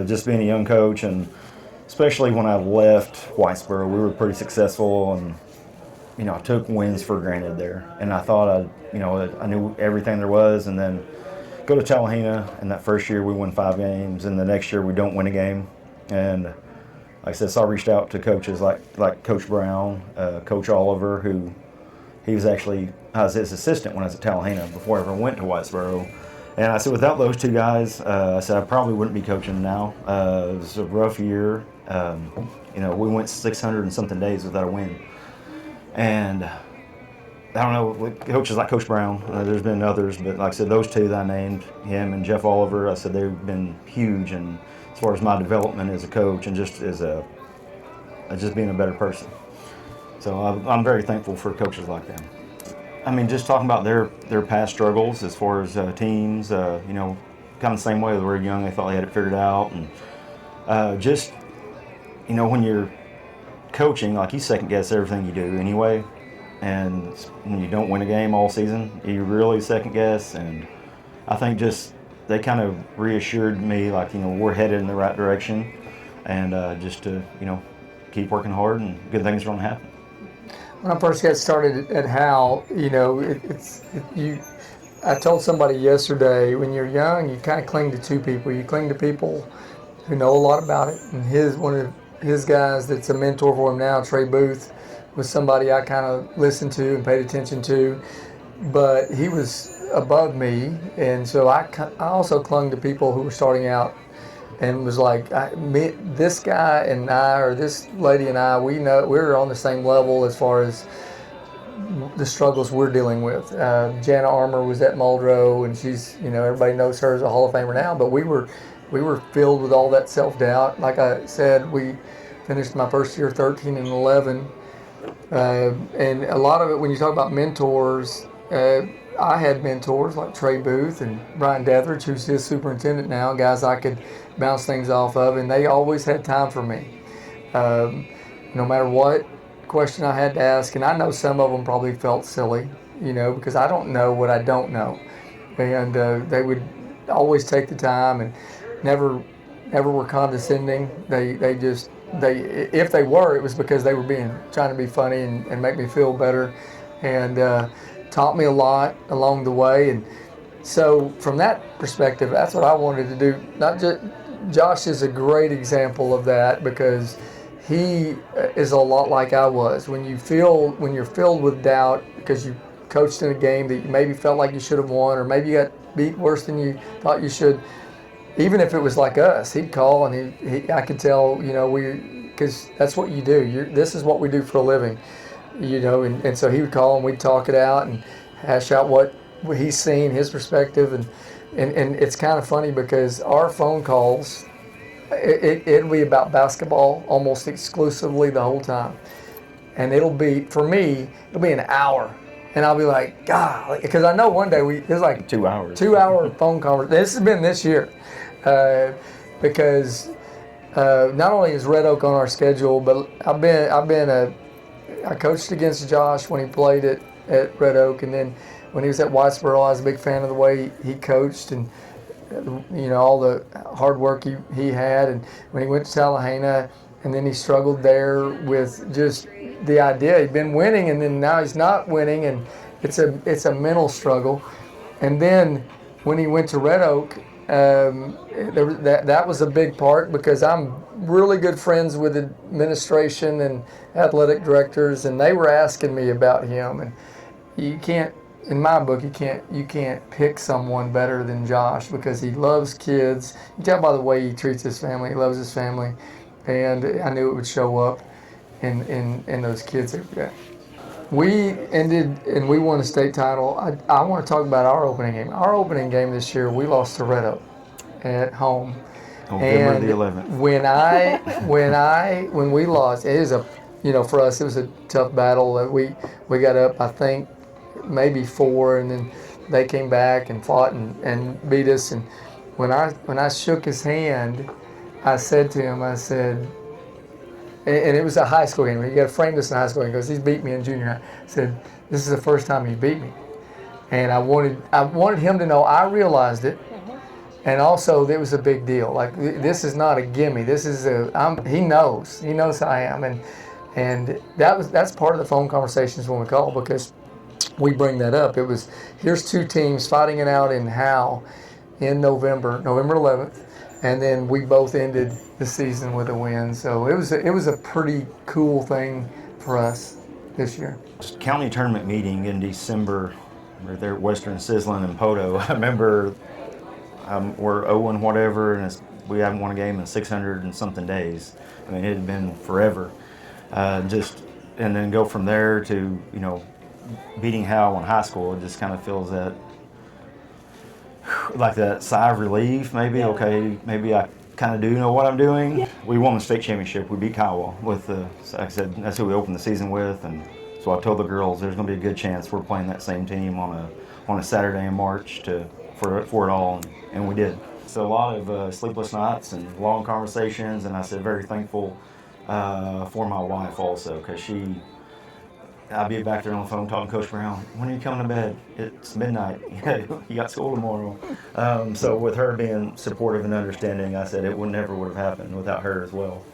just being a young coach, and especially when I left Whitesboro, we were pretty successful, and I took wins for granted there, and I thought I knew everything there was, and then go to Talihina, and that first year we won 5 games, and the next year we don't win a game, and like I said, so I reached out to coaches like Coach Brown, Coach Oliver, who I was his assistant when I was at Talihina before I ever went to Whitesboro. And I said, without those two guys, I said I probably wouldn't be coaching now. It was a rough year. We went 600 and something days without a win. And I don't know, coaches like Coach Brown, there's been others, but like I said, those two that I named, him and Jeff Oliver, I said they've been huge and as far as my development as a coach and just just being a better person. So I'm very thankful for coaches like them. I mean, just talking about their past struggles as far as teams, kind of the same way they were young, they thought they had it figured out. And when you're coaching, like you second guess everything you do anyway. And when you don't win a game all season, you really second guess. And I think just they kind of reassured me, like, we're headed in the right direction. And just to, keep working hard and good things are going to happen. When I first got started at Howe, I told somebody yesterday, when you're young, you kind of cling to two people. You cling to people who know a lot about it. And one of his guys that's a mentor for him now, Trey Booth, was somebody I kind of listened to and paid attention to. But he was above me, and so I also clung to people who were starting out and was like, this guy and I, or this lady and I, we're on the same level as far as the struggles we're dealing with. Jana Armour was at Muldrow, and she's, everybody knows her as a Hall of Famer now, but we were filled with all that self-doubt. Like I said, we finished my first year 13-11, and a lot of it, when you talk about mentors, I had mentors like Trey Booth and Brian Deathridge, who's his superintendent now, guys I could bounce things off of, and they always had time for me. No matter what question I had to ask, and I know some of them probably felt silly, because I don't know what I don't know. And they would always take the time and never were condescending. If they were, it was because they were trying to be funny and make me feel better, and taught me a lot along the way. And so from that perspective, that's what I wanted to do. Josh is a great example of that, because he is a lot like I was. When you're filled with doubt because you coached in a game that you maybe felt like you should have won, or maybe you got beat worse than you thought you should, even if it was like us, he'd call, and I could tell, because that's what you do. This is what we do for a living, and so he would call and we'd talk it out and hash out what he's seen, his perspective, and it's kind of funny because our phone calls, it'll be about basketball almost exclusively the whole time, and for me it'll be an hour, and I'll be like, God, because I know one day it was like 2 hours, 2 hour phone conversation. This has been this year, because not only is Red Oak on our schedule, but I coached against Josh when he played at Red Oak, and then when he was at Whitesboro, I was a big fan of the way he coached and all the hard work he had. And when he went to Talihina, and then he struggled there with just the idea he'd been winning, and then now he's not winning, and it's a mental struggle. And then when he went to Red Oak, that was a big part, because I'm really good friends with administration and athletic directors, and they were asking me about him. And you can't, in my book, you can't pick someone better than Josh, because he loves kids. You can tell by the way he treats his family. He loves his family, and I knew it would show up in those kids every day. We ended and we won a state title. I want to talk about our opening game. Our opening game this year, we lost to Red Oak at home. November the 11th. When we lost, it is for us it was a tough battle. We got up, I think, maybe 4, and then they came back and fought and beat us. And when I shook his hand, I said to him, and it was a high school game. You got to frame this in high school game, because he's beat me in junior high. I said, this is the first time he beat me, and I wanted him to know I realized it, And also, it was a big deal. Like, this is not a gimme. This is he knows who I am, and that's part of the phone conversations when we call, because we bring that up. It was, here's two teams fighting it out in Howe in November 11th, and then we both ended the season with a win. So it was a pretty cool thing for us this year. County tournament meeting in December, we're there at Western Sizzlin and Poto. I remember we're 0 and whatever, and we haven't won a game in 600 and something days. I mean, it had been forever. And then go from there to, beating Howe in high school. It just kind of feels like that sigh of relief, maybe. Okay, maybe I kind of do know what I'm doing. We won the state championship. We beat Kiowa like I said, that's who we opened the season with, and so I told the girls there's going to be a good chance we're playing that same team on a Saturday in March for it all, and we did. So a lot of sleepless nights and long conversations, and I said very thankful for my wife also, because I'll be back there on the phone talking to Coach Brown. When are you coming to bed? It's midnight. You got school tomorrow. So with her being supportive and understanding, I said it never would have happened without her as well.